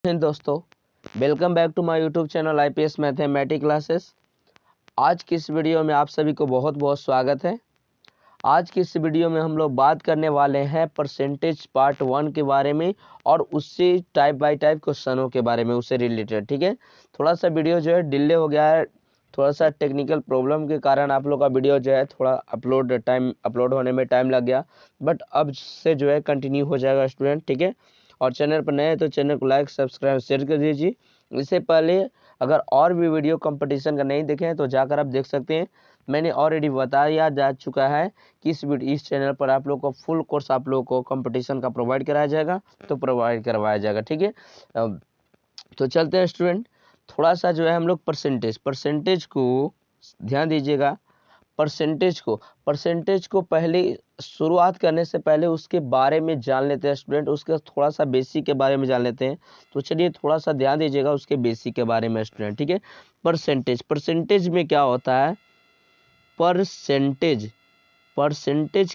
दोस्तों, welcome back to my YouTube channel IPS mathematics classes. आज की इस वीडियो में आप सभी को बहुत बहुत स्वागत है। आज की इस वीडियो में हम लोग बात करने वाले हैं परसेंटेज पार्ट 1 के बारे में और उससे टाइप बाय टाइप क्वेश्चनों के बारे में, उससे रिलेटेड। ठीक है, थोड़ा सा वीडियो जो है डिले हो गया है, थोड़ा सा टेक्निकल प्रॉब्लम के कारण आप लोग का वीडियो जो है थोड़ा अपलोड होने में टाइम लग गया, बट अब से जो है कंटिन्यू हो जाएगा स्टूडेंट। ठीक है, और चैनल पर नए हैं तो चैनल को लाइक सब्सक्राइब शेयर कर दीजिए। इससे पहले अगर और भी वीडियो कंपटीशन का नहीं देखे हैं तो जाकर आप देख सकते हैं। मैंने ऑलरेडी बताया जा चुका है कि इस चैनल पर आप लोग को फुल कोर्स आप लोग को कंपटीशन का प्रोवाइड कराया जाएगा, तो प्रोवाइड करवाया जाएगा। ठीक है, तो चलते हैं स्टूडेंट। थोड़ा सा जो है हम लोग परसेंटेज को ध्यान दीजिएगा। परसेंटेज को पहले शुरुआत करने से पहले उसके बारे में जान लेते हैं स्टूडेंट, उसके थोड़ा सा बेसिक के बारे में जान लेते हैं। तो चलिए थोड़ा सा ध्यान दीजिएगा उसके बेसिक के बारे में स्टूडेंट। ठीक है, परसेंटेज में क्या होता है? परसेंटेज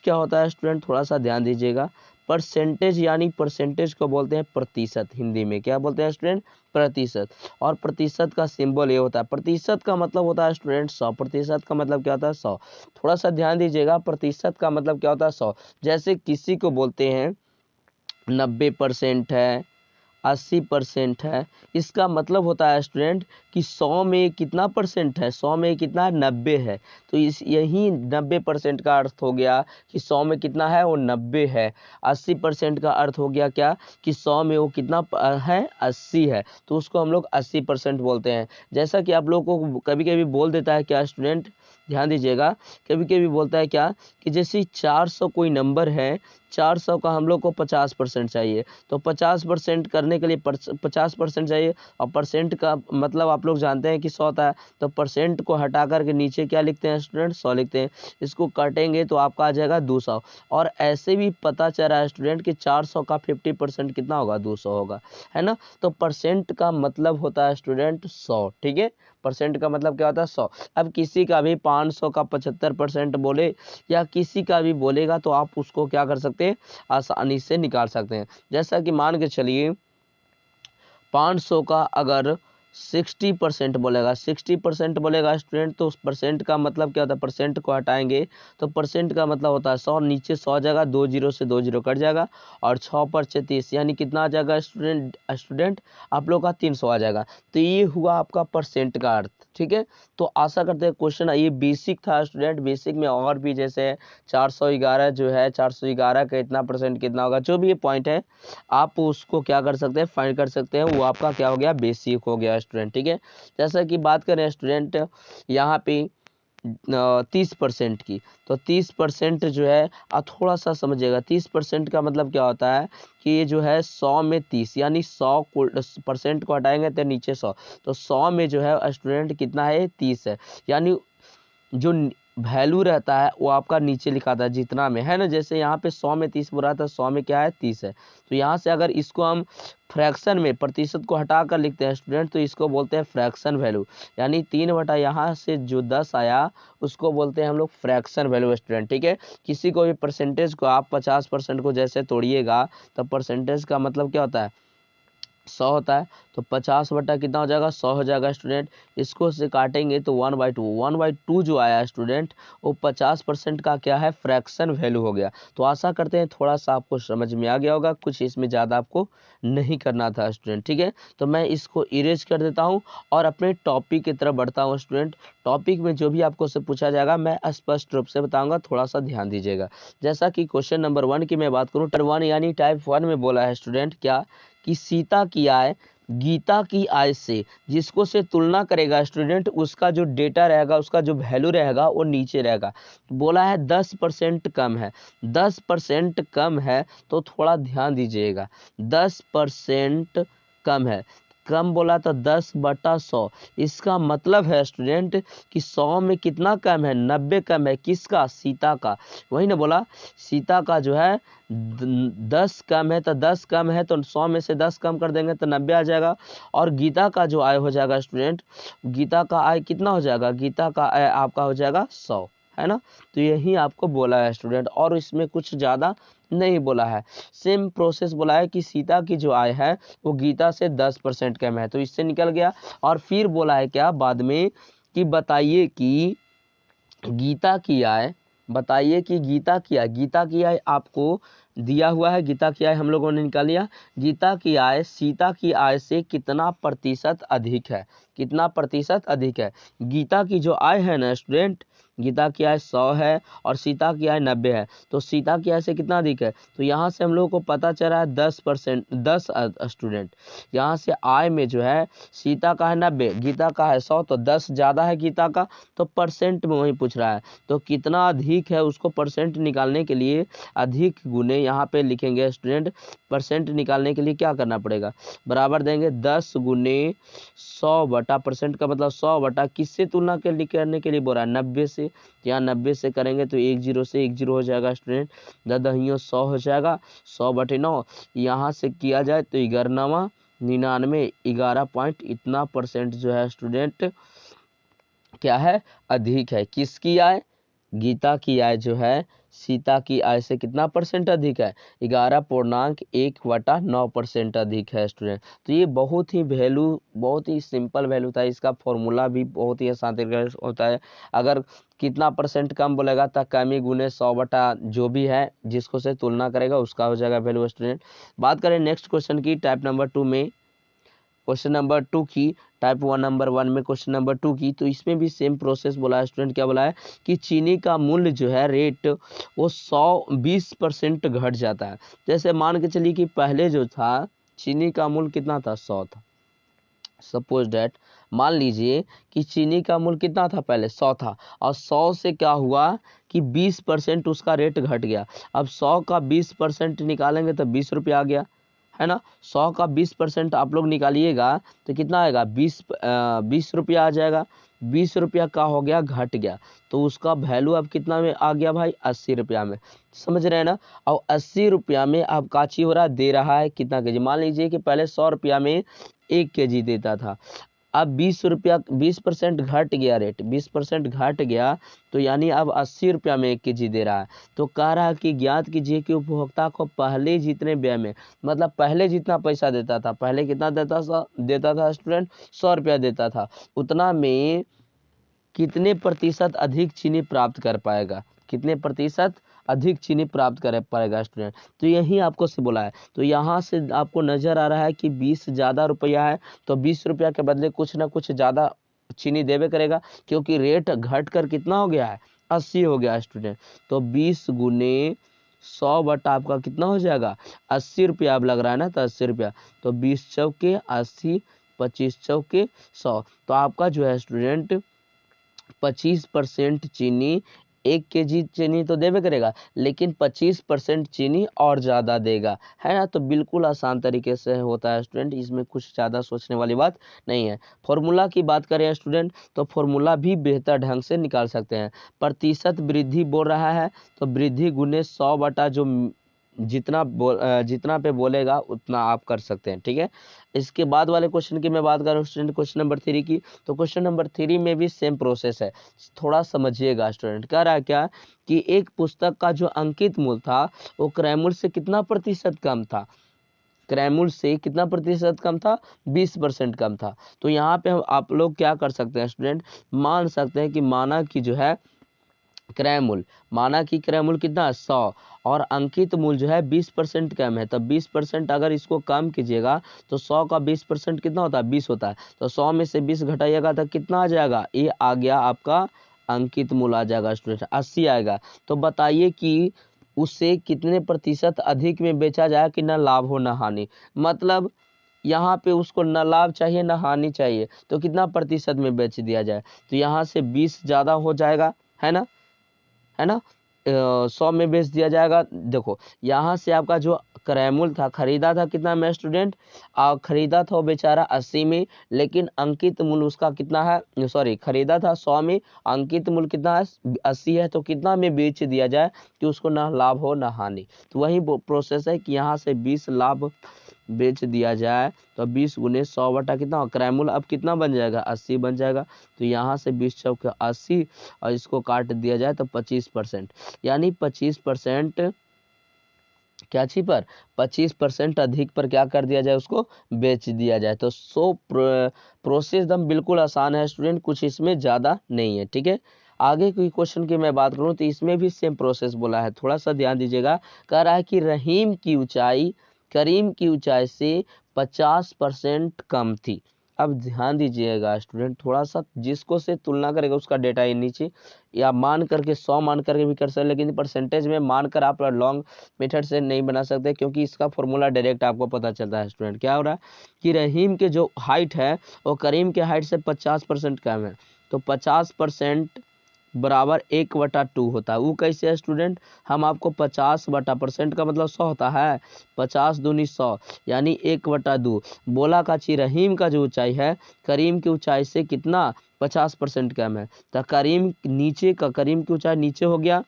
क्या होता है स्टूडेंट, थोड़ा सा ध्यान दीजिएगा। परसेंटेज को बोलते हैं प्रतिशत। हिंदी में क्या बोलते हैं स्टूडेंट? प्रतिशत। और प्रतिशत का सिंबल ये होता है। प्रतिशत का मतलब होता है स्टूडेंट 100। प्रतिशत का मतलब क्या होता है? 100। थोड़ा सा ध्यान दीजिएगा, प्रतिशत का मतलब क्या होता है? 100। जैसे किसी को बोलते हैं 90% है, 80% है, इसका मतलब होता है स्टूडेंट कि 100 में कितना परसेंट है? 100 में कितना? 90 है। तो यही 90% का अर्थ हो गया कि 100 में कितना है? वो 90 है। 80% का अर्थ हो गया क्या? कि 100 में वो कितना है? 80 है। तो उसको हम लोग 80% बोलते हैं। जैसा कि आप लोगों को कभी कभी बोल देता है क्या स्टूडेंट, ध्यान दीजिएगा, कभी कभी बोलता है क्या कि जैसे 400 कोई नंबर है, 400 का हम लोग को 50% चाहिए। तो 50% करने के लिए 50% चाहिए, और परसेंट का मतलब आप लोग जानते हैं कि 100 होता है। तो परसेंट को हटा करके नीचे क्या लिखते हैं स्टूडेंट? 100 लिखते हैं। इसको काटेंगे तो आपका आ जाएगा 200। और ऐसे भी पता चल रहा है स्टूडेंट कि 400 का 50% कितना होगा? 200 होगा, है ना। तो परसेंट का मतलब होता है स्टूडेंट 100। ठीक है, परसेंट का मतलब क्या होता है? 100। अब किसी का भी 500 का 75% बोले या किसी का भी बोलेगा तो आप उसको क्या कर सकते हैं? आसानी से निकाल सकते हैं। जैसा कि मान के चलिए 500 का अगर 60% बोलेगा, 60% बोलेगा स्टूडेंट, तो उस परसेंट का मतलब क्या होता है? परसेंट को हटाएंगे तो परसेंट का मतलब होता है 100, नीचे 100 जाएगा, 2 जीरो से 2 जीरो कट जाएगा, और 6 पर 36 यानी कितना आ जाएगा स्टूडेंट आप लोग का? 300 आ जाएगा। तो ये हुआ आपका परसेंट का अर्थ। ठीक है, तो आशा करते हैं क्वेश्चन, ये बेसिक था स्टूडेंट। बेसिक में और भी जैसे 411 जो है, 411 का इतना परसेंट कितना होगा, जो भी ये पॉइंट है आप उसको क्या कर सकते हैं? फाइंड कर सकते हैं। वो आपका क्या हो गया? बेसिक हो गया स्टूडेंट। ठीक है, जैसा कि बात करें स्टूडेंट यहाँ पे 30% की, तो 30% जो है थोड़ा सा समझिएगा। 30% का मतलब क्या होता है कि ये जो है 100 में 30, यानी 100% को हटाएंगे तो नीचे 100, तो 100 में जो है स्टूडेंट कितना है? 30 है। यानी जो वैल्यू रहता है वो आपका नीचे लिखा था जितना में, है ना। जैसे यहाँ पे 100 में 30 बोला था, 100 में क्या है? 30 है। तो यहाँ से अगर इसको हम फ्रैक्शन में प्रतिशत को हटा कर लिखते हैं स्टूडेंट, तो इसको बोलते हैं फ्रैक्शन वैल्यू। यानी 3 बटा यहाँ से जो 10 आया उसको बोलते हैं हम लोग फ्रैक्शन वैल्यू स्टूडेंट। ठीक है, किसी को भी परसेंटेज को आप 50% को जैसे तोड़िएगा तो परसेंटेज का मतलब क्या होता है? 100 होता है। तो 50 बटा कितना हो जाएगा? 100 हो जाएगा स्टूडेंट। इसको से काटेंगे तो 1/2, 1/2 जो आया स्टूडेंट वो 50% का क्या है? फ्रैक्शन वैल्यू हो गया। तो आशा करते हैं थोड़ा सा आपको समझ में आ गया होगा, कुछ इसमें ज़्यादा आपको नहीं करना था स्टूडेंट। ठीक है, तो मैं इसको इरेज कर देता हूँ और अपने टॉपिक की तरफ बढ़ता हूँ स्टूडेंट। टॉपिक में जो भी आपको से पूछा जाएगा मैं स्पष्ट रूप से बताऊंगा, थोड़ा सा ध्यान दीजिएगा। जैसा कि क्वेश्चन नंबर 1 की मैं बात करूँ, टाइप 1 यानी टाइप 1 में बोला है स्टूडेंट क्या कि सीता की आय गीता की आय से जिसको से तुलना करेगा स्टूडेंट, उसका जो डेटा रहेगा, उसका जो वैल्यू रहेगा वो नीचे रहेगा। बोला है 10% कम है। 10% कम है तो थोड़ा ध्यान दीजिएगा। 10% कम है, कम बोला तो 10/100। इसका मतलब है स्टूडेंट कि 100 में कितना कम है? 90 कम है। किसका? सीता का। वही ना बोला, सीता का जो है 10 कम है, तो 10 कम है तो 100 में से 10 कम कर देंगे तो 90 आ जाएगा। और गीता का जो आय हो जाएगा स्टूडेंट, गीता का आय कितना हो जाएगा? गीता का आय आपका हो जाएगा 100, है ना। तो यही आपको बोला है स्टूडेंट, और इसमें कुछ ज़्यादा नहीं बोला है, सेम प्रोसेस बोला है कि सीता की जो आय है वो गीता से 10% कम है, तो इससे निकल गया। और फिर बोला है क्या बाद में कि बताइए कि गीता की आय, बताइए कि गीता की आय आपको दिया हुआ है, गीता की आय हम लोगों ने निकाल लिया। गीता की आय सीता की आय से कितना प्रतिशत अधिक है, कितना प्रतिशत अधिक है। गीता की जो आय है ना स्टूडेंट, गीता की आय 100 है और सीता की आय 90 है, तो सीता की आय से कितना अधिक है, तो यहाँ से हम लोगों को पता चला है 10%, 10 स्टूडेंट। यहाँ से आय में जो है सीता का है 90, गीता का है 100, तो 10 ज़्यादा है गीता का, तो परसेंट में वही पूछ रहा है, तो कितना अधिक है उसको परसेंट निकालने के लिए अधिक गुने यहाँ पे लिखेंगे स्टूडेंट। परसेंट निकालने के लिए क्या करना पड़ेगा, बराबर देंगे 10 गुने 100 बटा, परसेंट का मतलब 100 बटा किससे तुलना करने के लिए बोल रहा है 90 से, यहाँ 90 से करेंगे तो 10 से 10 हो जाएगा स्टूडेंट, 100 हो जाएगा, 100 बटे 9, यहाँ से किया जाए तो 11 99 11 पॉइंट इतना परसेंट जो है स्टूडेंट क्या है, अधिक है। किसकी आय, गीता की आय जो है सीता की आय से कितना परसेंट अधिक है, 11.1/9% अधिक है स्टूडेंट। तो ये बहुत ही बहुत ही सिंपल वैल्यू था, इसका फॉर्मूला भी बहुत ही आसान तरीके से होता है। अगर कितना परसेंट कम बोलेगा तो कमी गुने 100 बटा जो भी है जिसको से तुलना करेगा उसका हो जाएगा वैल्यू स्टूडेंट। बात करें नेक्स्ट क्वेश्चन की, टाइप नंबर 2 में, क्वेश्चन नंबर 2 की, टाइप 1 नंबर 1 में क्वेश्चन नंबर 2 की, तो इसमें भी सेम प्रोसेस बोला है स्टूडेंट। क्या बोला है कि चीनी का मूल्य जो है रेट वो 120% घट जाता है। जैसे मान के चलिए कि पहले जो था चीनी का मूल्य कितना था, 100 था। सपोज डैट मान लीजिए कि चीनी का मूल्य कितना था, पहले 100 था, और 100 से क्या हुआ कि 20% उसका रेट घट गया। अब 100 का 20% निकालेंगे तो 20 रुपया आ गया, है ना। 100 का 20% आप लोग निकालिएगा तो कितना आएगा, 20 रुपया आ जाएगा। 20 रुपया का हो गया, घट गया, तो उसका वैल्यू अब कितना में आ गया भाई, 80 रुपया में। समझ रहे हैं ना। और 80 रुपया में अब काची हो रहा, दे रहा है कितना केजी, मान लीजिए कि पहले 100 रुपया में 1 केजी देता था, अब 20 रुपया 20% घट गया, रेट 20% घट गया, तो यानी अब 80 रुपया में 1 केजी दे रहा है। तो कह रहा है कि ज्ञात कीजिए कि उपभोक्ता को पहले जितने व्यय में, मतलब पहले जितना पैसा देता था, पहले कितना देता था स्टूडेंट, 100 रुपया देता था, उतना में कितने प्रतिशत अधिक चीनी प्राप्त कर पाएगा, कितने प्रतिशत अधिक चीनी प्राप्त कर पाएगा स्टूडेंट। तो यही आपको से बोला है। तो यहाँ से आपको नजर आ रहा है कि 20 ज़्यादा रुपया है, तो 20 रुपया के बदले कुछ ना कुछ ज़्यादा चीनी देवे करेगा, क्योंकि रेट घट कर कितना हो गया है, 80 हो गया स्टूडेंट। तो 20 गुने 100 बटा आपका कितना हो जाएगा, 80 रुपया अब लग रहा है ना, तो 80 रुपया, तो 20 चौके 80, 25 चौके 100, तो आपका जो है स्टूडेंट 25% चीनी, 1 केजी चीनी तो देवे करेगा, लेकिन 25% चीनी और ज़्यादा देगा, है ना। तो बिल्कुल आसान तरीके से होता है स्टूडेंट, इसमें कुछ ज़्यादा सोचने वाली बात नहीं है। फॉर्मूला की बात करें स्टूडेंट, तो फॉर्मूला भी बेहतर ढंग से निकाल सकते हैं। प्रतिशत वृद्धि बोल रहा है, तो वृद्धि गुने 100 बटा जो जितना पे बोलेगा उतना आप कर सकते हैं, ठीक है। इसके बाद वाले क्वेश्चन की मैं बात कर रहा हूँ स्टूडेंट, क्वेश्चन नंबर 3 की। तो क्वेश्चन नंबर 3 में भी सेम प्रोसेस है, थोड़ा समझिएगा स्टूडेंट। कह रहा है क्या कि एक पुस्तक का जो अंकित मूल्य था वो क्रय मूल्य से कितना प्रतिशत कम था, क्रय मूल्य से कितना प्रतिशत कम था, 20% कम था। तो यहाँ पे आप लोग क्या कर सकते हैं स्टूडेंट, मान सकते हैं कि माना कि जो है क्रय मूल्य, माना कि क्रय मूल्य कितना 100 और अंकित मूल्य जो है 20% कम है, तब 20% अगर इसको कम कीजिएगा तो 100 का 20% कितना होता है, 20 होता है। तो 100 में से 20 घटाइएगा तो कितना आ जाएगा, ये आ गया आपका अंकित मूल्य आ जाएगा स्टूडेंट, 80 आएगा। तो बताइए कि उससे कितने प्रतिशत अधिक में बेचा जाए कि ना लाभ हो ना हानि, मतलब यहाँ पे उसको न लाभ चाहिए ना हानि चाहिए, तो कितना प्रतिशत में बेच दिया जाए, तो यहाँ से 20 ज़्यादा हो जाएगा, है ना, है ना। 100 में बेच दिया जाएगा। देखो यहाँ से आपका जो क्रय मूल्य था, खरीदा था कितना में स्टूडेंट, खरीदा था वो बेचारा 80 में, लेकिन अंकित मूल्य उसका कितना है, सॉरी खरीदा था 100 में, अंकित मूल्य कितना है 80 है, तो कितना में बेच दिया जाए कि उसको ना लाभ हो ना हानि। तो वही प्रोसेस है कि यहाँ से 20 लाभ बेच दिया जाए, तो 20 गुने 100 बटा कितना, क्रय मूल्य अब कितना बन जाएगा, 80 बन जाएगा। तो यहाँ से 20 चौके 80 और इसको काट दिया जाए तो 25%, यानी 25% क्या चीज पर 25% अधिक पर क्या कर दिया जाए, उसको बेच दिया जाए। तो प्रोसेस एकदम बिल्कुल आसान है स्टूडेंट, कुछ इसमें ज़्यादा नहीं है। ठीक है, आगे कोई क्वेश्चन की मैं बात करूं तो इसमें भी सेम प्रोसेस बोला है, थोड़ा सा ध्यान दीजिएगा। कह रहा है कि रहीम की ऊंचाई करीम की ऊंचाई से 50% कम थी। अब ध्यान दीजिएगा स्टूडेंट, थोड़ा सा जिसको से तुलना करेगा उसका डेटा ये नीचे, या मान करके 100 मान करके भी कर सकते, लेकिन परसेंटेज में मान कर आप लॉन्ग मेथड से नहीं बना सकते, क्योंकि इसका फॉर्मूला डायरेक्ट आपको पता चलता है स्टूडेंट। क्या हो रहा है कि रहीम के जो हाइट है वो करीम के हाइट से 50% कम है, तो 50% बराबर 1/2 होता है। वो कैसे है स्टूडेंट, हम आपको 50% का मतलब 100 होता है, 50 दूनी 100 यानी 1/2 बोला का ची रहीम का जो ऊंचाई है करीम की ऊंचाई से कितना 50% कम है। तो करीम की ऊंचाई नीचे हो गया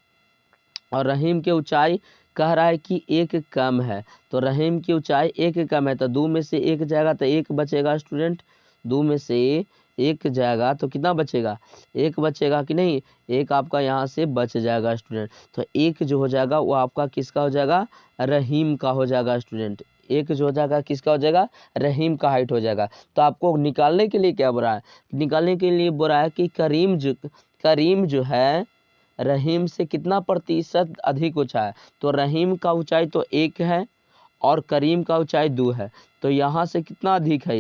और रहीम की ऊंचाई कह रहा है कि 1 कम है, तो रहीम की ऊंचाई 1 कम है, तो 2 में से 1 जाएगा तो 1 बचेगा स्टूडेंट, 2 में से 1 जाएगा तो कितना बचेगा, 1 बचेगा कि नहीं, 1 आपका यहाँ से बच जाएगा स्टूडेंट। तो 1 जो हो जाएगा वो आपका किसका हो जाएगा, रहीम का हो जाएगा स्टूडेंट। 1 जो हो जाएगा किसका हो जाएगा, रहीम का हाइट हो जाएगा। तो आपको निकालने के लिए क्या बोला है, निकालने के लिए बोला है कि करीम जो है रहीम से कितना प्रतिशत अधिक ऊंचा है। तो रहीम का ऊंचाई तो 1 है और करीम का ऊंचाई 2 है, तो यहाँ से कितना अधिक है,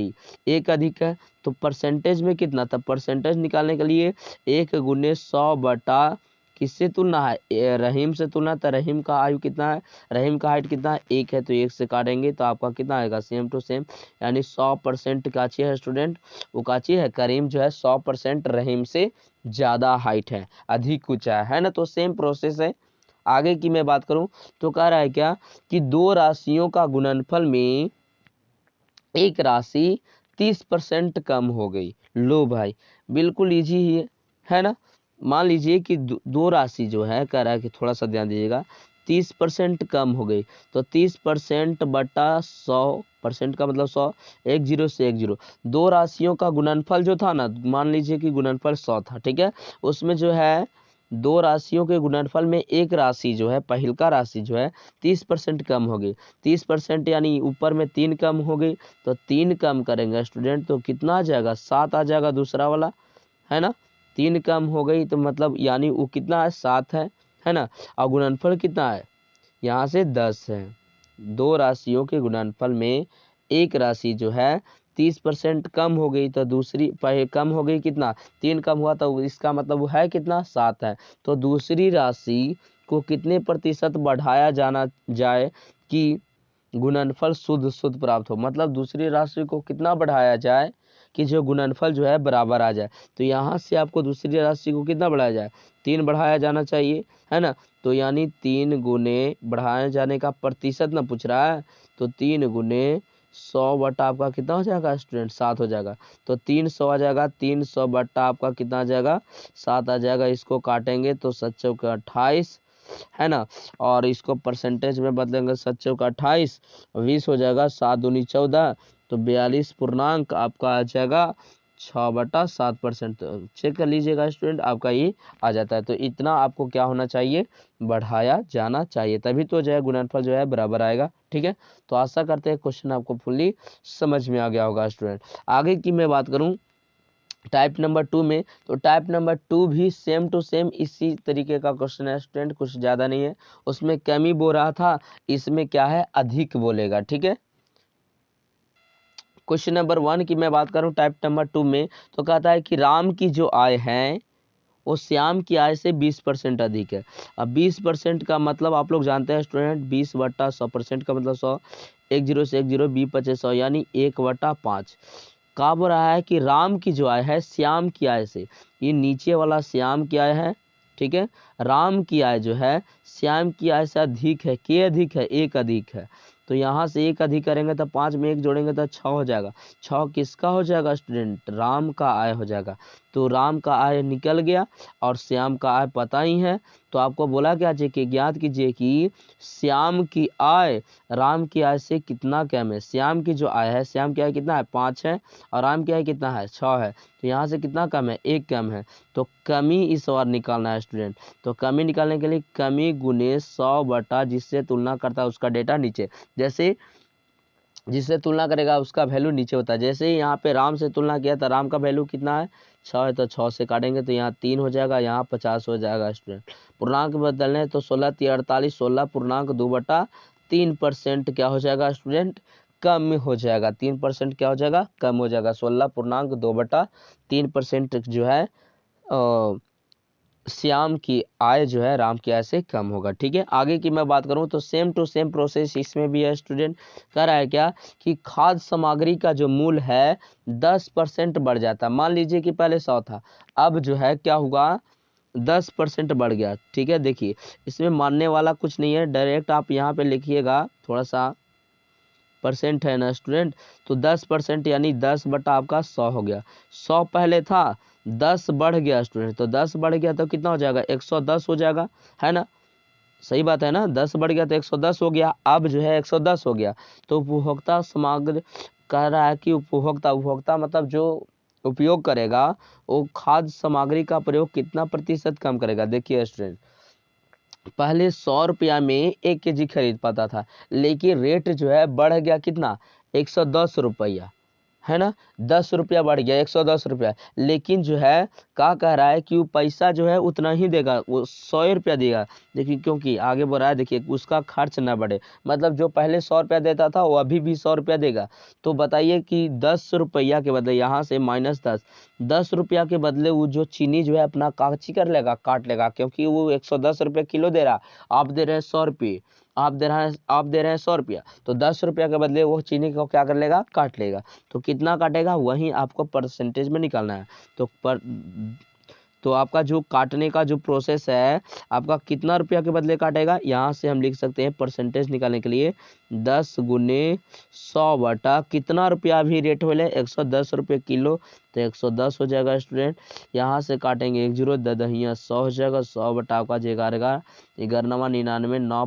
1 अधिक है। तो परसेंटेज में कितना था, परसेंटेज निकालने के लिए 1 गुने 100 बटा किससे तुलना है, रहीम से तुलना। तो रहीम का आयु कितना है, रहीम का हाइट कितना है, 1 है, तो 1 से काटेंगे तो आपका कितना आएगा, सेम टू सेम, यानी 100% काची है स्टूडेंट, वो काची है करीम जो है 100% रहीम से ज़्यादा हाइट है, अधिक ऊंचा है ना। तो सेम प्रोसेस है। आगे की मैं बात करूं तो कह रहा है क्या कि दो राशियों का गुणनफल में एक राशि 30% कम हो गई। लो भाई, बिल्कुल इजी ही है ना। मान लीजिए कि दो राशि जो है, कह रहा है कि थोड़ा सा ध्यान दीजिएगा, 30% कम हो गई, तो 30% बटा 100% का मतलब 100, 10 से 10, दो राशियों का गुणनफल जो था ना, मान लीजिए कि गुणनफल 100 था, ठीक है, उसमें जो है दो राशियों के गुणनफल में एक राशि जो है, पहिलका राशि जो है 30% कम हो गई। 30% यानी ऊपर में 3 कम हो गई, तो 3 कम करेंगे स्टूडेंट तो कितना आ जाएगा, 7 आ जाएगा दूसरा वाला, है ना। 3 कम हो गई तो मतलब यानी वो कितना है, 7 है ना। और गुणनफल कितना है, यहाँ से 10 है। दो राशियों के गुणनफल में एक राशि जो है 30% कम हो गई, तो दूसरी कम हो गई कितना, 3 कम हुआ, तो इसका मतलब वो है कितना, 7 है। तो दूसरी राशि को कितने प्रतिशत बढ़ाया जाना जाए कि गुणनफल शुद्ध प्राप्त हो, मतलब दूसरी राशि को कितना बढ़ाया जाए कि जो गुणनफल जो है बराबर आ जाए। तो यहाँ से आपको दूसरी राशि को कितना बढ़ाया जाए, 3 बढ़ाया जाना चाहिए, है ना। तो यानी 3 गुने बढ़ाए जाने का प्रतिशत ना पूछ रहा है, तो 3 गुने 100 बटा आपका कितना हो जाएगा स्टूडेंट, 7 हो जाएगा। तो 300 आ जाएगा, 300 बटा आपका कितना आ जाएगा, 7 आ जाएगा। इसको काटेंगे तो 7 चौके 28, है ना, और इसको परसेंटेज में बदलेंगे, 7 चौके 28, 20 हो जाएगा, 7 दूनी 14, तो 42 आपका आ जाएगा 6/7%। चेक कर लीजिएगा स्टूडेंट, आपका ये आ जाता है। तो इतना आपको क्या होना चाहिए, बढ़ाया जाना चाहिए, तभी तो जो है गुणनफल जो है बराबर आएगा। ठीक है, तो आशा करते हैं क्वेश्चन आपको फुल्ली समझ में आ गया होगा स्टूडेंट। आगे की मैं बात करूं टाइप नंबर 2 में, तो टाइप नंबर 2 भी सेम टू सेम इसी तरीके का क्वेश्चन है स्टूडेंट, कुछ ज़्यादा नहीं है। उसमें कम ही बोल रहा था, इसमें क्या है, अधिक बोलेगा। ठीक है, क्वेश्चन नंबर 1 की मैं बात करूं टाइप नंबर 2 में, तो कहता है कि राम की जो आय है वो श्याम की आय से 20% अधिक है। अब 20% का मतलब आप लोग जानते हैं स्टूडेंट, 20/100% का मतलब 100, 10 से 10, 20×25 यानी 1/5। कहा बोल रहा है कि राम की जो आय है श्याम की आय से, ये नीचे वाला श्याम की आय है, ठीक है, राम की आय जो है श्याम की आय से अधिक है, के अधिक है, 1 अधिक है। तो यहाँ से 1 अधिक करेंगे तो 5 में 1 जोड़ेंगे तो 6 हो जाएगा। 6 किसका हो जाएगा स्टूडेंट, राम का आय हो जाएगा। तो राम का आय निकल गया और श्याम का आय पता ही है, तो आपको बोला क्या कि ज्ञात कीजिए कि श्याम की आय राम की आय से कितना कम है। श्याम की जो आय है, श्याम की आय कितना है, 5 है, और राम की आय कितना है, 6 है। तो यहाँ से कितना कम है, 1 कम है। तो कमी इस बार निकालना है स्टूडेंट। तो कमी निकालने के लिए कमी गुने 100 बटा जिससे तुलना करता है उसका डेटा नीचे, जैसे जिससे तुलना करेगा उसका वैल्यू नीचे होता है। जैसे ही यहाँ पे राम से तुलना किया तो राम का वैल्यू कितना है 6 है, तो 6 से काटेंगे तो यहाँ 3 हो जाएगा, यहाँ 50 हो जाएगा स्टूडेंट। पूर्णांक बदलने तो 16 3 48, 16 पूर्णांक 2/3% क्या हो जाएगा स्टूडेंट, कम हो जाएगा। 3% क्या हो जाएगा, कम हो जाएगा। 16 पूर्णांक 2/3% जो है श्याम की आय जो है राम की आय से कम होगा। ठीक है, आगे की मैं बात करूं तो सेम टू सेम प्रोसेस इसमें भी है स्टूडेंट। कह रहा है क्या कि खाद्य सामग्री का जो मूल्य है 10% बढ़ जाता है। मान लीजिए कि पहले 100 था, अब जो है क्या हुआ 10% बढ़ गया। ठीक है, देखिए इसमें मानने वाला कुछ नहीं है, डायरेक्ट आप यहाँ पे लिखिएगा, थोड़ा सा परसेंट है ना स्टूडेंट, तो 10% यानी 10 बटा आपका 100 हो गया। 100 पहले था, 10 बढ़ गया स्टूडेंट, तो 10 बढ़ गया तो कितना हो जाएगा 110 हो जाएगा, है ना, सही बात है ना, 10 बढ़ गया तो 110 हो गया। अब जो है 110 हो गया तो उपभोक्ता सामग्री कह रहा है कि उपभोक्ता मतलब जो उपयोग करेगा वो खाद्य सामग्री का प्रयोग कितना प्रतिशत कम करेगा। देखिए स्टूडेंट, पहले 100 रुपया में 1 केजी खरीद पाता था, लेकिन रेट जो है बढ़ गया कितना 110 रुपया, है ना, 10 रुपया बढ़ गया 110 रुपया। लेकिन जो है क्या कह रहा है कि वो पैसा जो है उतना ही देगा, वो 100 रुपया देगा। देखिए क्योंकि आगे बढ़ रहा है, देखिए उसका खर्च ना बढ़े, मतलब जो पहले 100 रुपया देता था वो अभी भी 100 रुपया देगा। तो बताइए कि 10 रुपया के बदले यहाँ से -10, 10 रुपया के बदले वो जो चीनी जो है अपना काची कर लेगा, काट लेगा, क्योंकि वो 110 रुपये किलो दे रहा, आप दे रहे हैं 100 रुपये, आप दे रहे हैं 100 रुपया, तो 10 रुपया के बदले वो चीनी को क्या कर लेगा, काट लेगा। तो कितना काटेगा वहीं आपको परसेंटेज में निकालना है। तो आपका जो काटने का जो प्रोसेस है, आपका कितना रुपया के बदले काटेगा, यहाँ से हम लिख सकते हैं परसेंटेज निकालने के लिए 10 गुने 100 बटा कितना रुपया अभी रेट हो 110 रुपये किलो, तो 110 हो जाएगा स्टूडेंट। यहाँ से काटेंगे 1 0 दहिया 100 हो जाएगा, 100 बटा आपका 11 99 9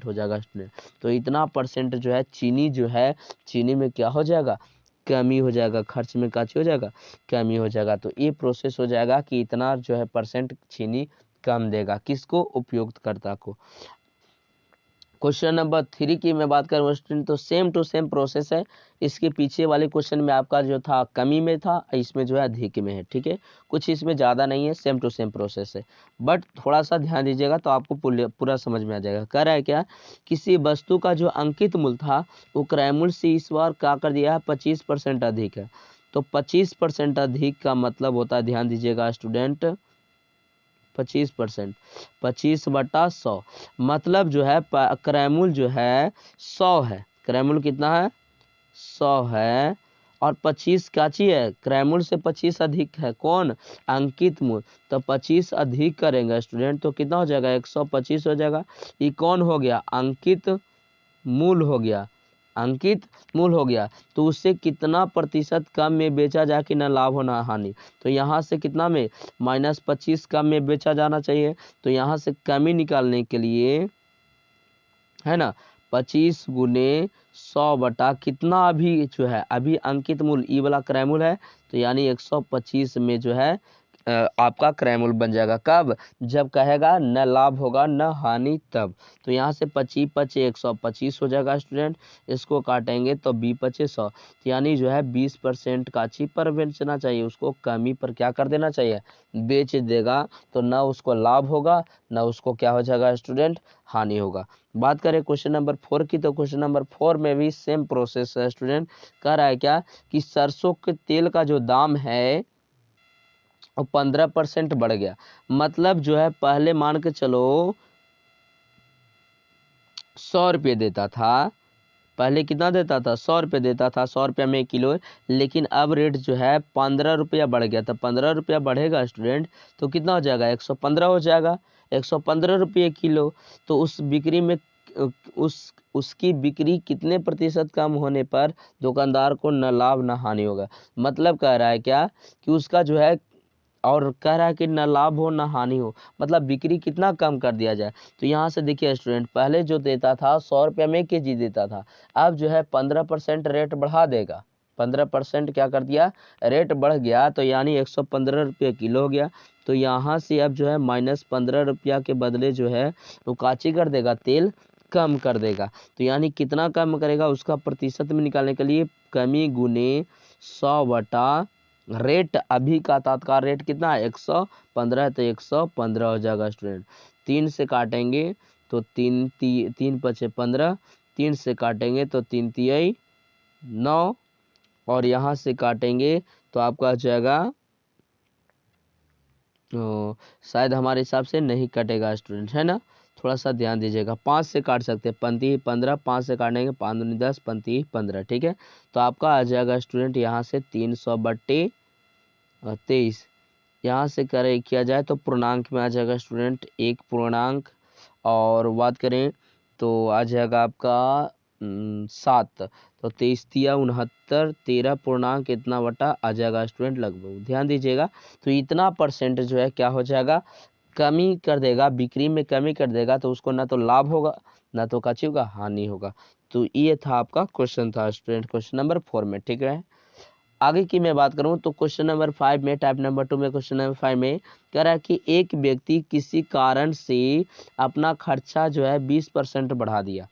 हो जाएगा स्टूडेंट। तो इतना परसेंट जो है चीनी जो है, चीनी में क्या हो जाएगा, कमी हो जाएगा, खर्च में काची हो जाएगा, कमी हो जाएगा। तो ये प्रोसेस हो जाएगा कि इतना जो है परसेंट चीनी कम देगा, किसको, उपयोगकर्ता को। क्वेश्चन नंबर 3 की मैं बात करूँ स्टूडेंट, तो सेम टू सेम प्रोसेस है। इसके पीछे वाले क्वेश्चन में आपका जो था कमी में था, इसमें जो है अधिक में है। ठीक है, कुछ इसमें ज़्यादा नहीं है, सेम टू सेम प्रोसेस है, बट थोड़ा सा ध्यान दीजिएगा तो आपको पूरा समझ में आ जाएगा। कह रहा है क्या, किसी वस्तु का जो अंकित मूल्य था वो क्रय मूल्य से इस बार क्या कर दिया है 25% अधिक है। तो 25% अधिक का मतलब होता है, ध्यान दीजिएगा स्टूडेंट, 25%, 25 बटा 100, मतलब जो है क्रय मूल्य जो है 100 है, क्रय मूल्य कितना है 100 है, और 25 काची है, क्रय मूल्य से 25 अधिक है, कौन, अंकित मूल्य, तो 25 अधिक करेंगे स्टूडेंट तो कितना हो जाएगा 125 हो जाएगा। ये कौन हो गया, अंकित मूल्य हो गया, अंकित मूल्य हो गया। तो उससे कितना प्रतिशत कम में बेचा जाए कि ना लाभ हो ना हानि, तो यहाँ से कितना में -25 कम में बेचा जाना चाहिए। तो यहाँ से कमी निकालने के लिए, है ना, 25 गुने 100 बटा कितना अभी जो है, अभी अंकित मूल्य ई वाला क्रय मूल्य है, तो यानी 125 में जो है आपका क्रय मूल्य बन जाएगा। कब, जब कहेगा न लाभ होगा न हानि, तब। तो यहाँ से 25 पचे 125 हो जाएगा स्टूडेंट, इसको काटेंगे तो 20 पचे 100, तो यानी जो है 20% काची पर बेचना चाहिए, उसको कमी पर क्या कर देना चाहिए, बेच देगा, तो न उसको लाभ होगा न उसको क्या हो जाएगा स्टूडेंट, हानि होगा। बात करें क्वेश्चन नंबर 4 की, तो क्वेश्चन नंबर 4 में भी सेम प्रोसेस है स्टूडेंट। कह रहा है क्या कि सरसों के तेल का जो दाम है और 15% बढ़ गया, मतलब जो है पहले मान के चलो 100 रुपये देता था, पहले कितना देता था 100 रुपये देता था, 100 रुपया में 1 किलो, लेकिन अब रेट जो है 15 रुपया बढ़ गया। तो 15 रुपया बढ़ेगा स्टूडेंट तो कितना हो जाएगा 115 हो जाएगा, 115 रुपये किलो। तो उस बिक्री में उसकी बिक्री कितने प्रतिशत कम होने पर दुकानदार को न लाभ न हानि होगा, मतलब कह रहा है क्या कि उसका जो है, और कह रहा है कि न लाभ हो न हानि हो, मतलब बिक्री कितना कम कर दिया जाए। तो यहाँ से देखिए स्टूडेंट, पहले जो देता था 100 रुपया में केजी देता था, अब जो है 15% रेट बढ़ा देगा, 15% क्या कर दिया, रेट बढ़ गया, तो यानी 115 रुपये किलो हो गया। तो यहाँ से अब जो है -15 रुपया के बदले जो है वो काची कर देगा, तेल कम कर देगा। तो यानी कितना कम करेगा, उसका प्रतिशत में निकालने के लिए कमी गुने 100 बटा रेट, अभी का तात्काल रेट कितना है 115, तो 115 हो जाएगा स्टूडेंट। 3 से काटेंगे तो 3 पचे 15, 3 से काटेंगे तो 3 तियाई 9, और यहाँ से काटेंगे तो आपका आ जाएगा, शायद हमारे हिसाब से नहीं कटेगा स्टूडेंट, है ना, थोड़ा सा ध्यान दीजिएगा। 5 से काट सकते हैं, 5 15, 5 से काटेंगे 5 दूनी 10, 5 15, ठीक है। तो आपका आ जाएगा स्टूडेंट यहाँ से 300 बट्टे 23। यहाँ से करें किया जाए तो पूर्णांक में आ जाएगा स्टूडेंट 1 पूर्णांक, और बात करें तो आ जाएगा आपका 7, तो 23 तिया 69, 13 पूर्णांक इतना बटा आ जाएगा स्टूडेंट लगभग, ध्यान दीजिएगा। तो इतना परसेंट जो है क्या हो जाएगा, कमी कर देगा, बिक्री में कमी कर देगा, तो उसको ना तो लाभ होगा ना तो क्या होगा, हानि होगा। तो ये था आपका क्वेश्चन था स्टूडेंट, क्वेश्चन नंबर 4 में, ठीक है। आगे की मैं बात करूं तो क्वेश्चन नंबर 5 में, टाइप नंबर 2 में, क्वेश्चन नंबर 5 में कह रहा है कि एक व्यक्ति किसी कारण से अपना खर्चा जो है 20% बढ़ा दिया।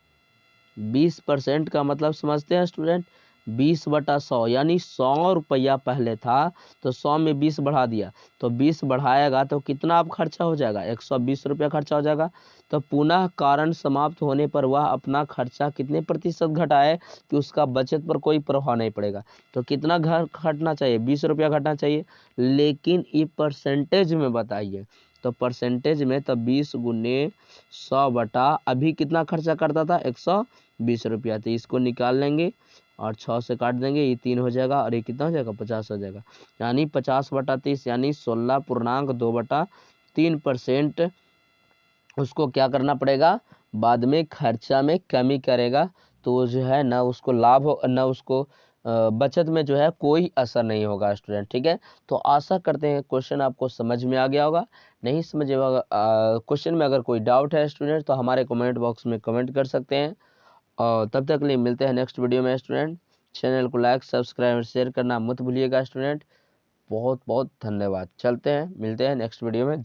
20% का मतलब समझते हैं स्टूडेंट, 20 बटा 100, यानी 100 रुपया पहले था तो 100 में 20 बढ़ा दिया, तो 20 बढ़ाएगा तो कितना अब खर्चा हो जाएगा, 120 रुपया खर्चा हो जाएगा। तो पुनः कारण समाप्त होने पर वह अपना खर्चा कितने प्रतिशत घटाए कि उसका बचत पर कोई प्रभाव नहीं पड़ेगा। तो कितना घटना चाहिए, 20 रुपया घटना चाहिए, लेकिन ये परसेंटेज में बताइए। तो परसेंटेज में तो 20 गुने 100 बटा अभी कितना खर्चा करता था 120 रुपया, तो इसको निकाल लेंगे और 6 से काट देंगे, ये 3 हो जाएगा, और ये कितना हो जाएगा 50 हो जाएगा, यानी 50 बटा 30 यानी 16.2/3% उसको क्या करना पड़ेगा, बाद में खर्चा में कमी करेगा। तो जो है ना उसको लाभ हो ना उसको बचत में जो है कोई असर नहीं होगा स्टूडेंट, ठीक है। तो आशा करते हैं क्वेश्चन आपको समझ में आ गया होगा। नहीं समझ होगा क्वेश्चन में अगर कोई डाउट है स्टूडेंट तो हमारे कमेंट बॉक्स में कमेंट कर सकते हैं। और तब तक के लिए मिलते हैं नेक्स्ट वीडियो में स्टूडेंट। चैनल को लाइक सब्सक्राइब और शेयर करना मत भूलिएगा स्टूडेंट। बहुत बहुत धन्यवाद। चलते हैं, मिलते हैं नेक्स्ट वीडियो में।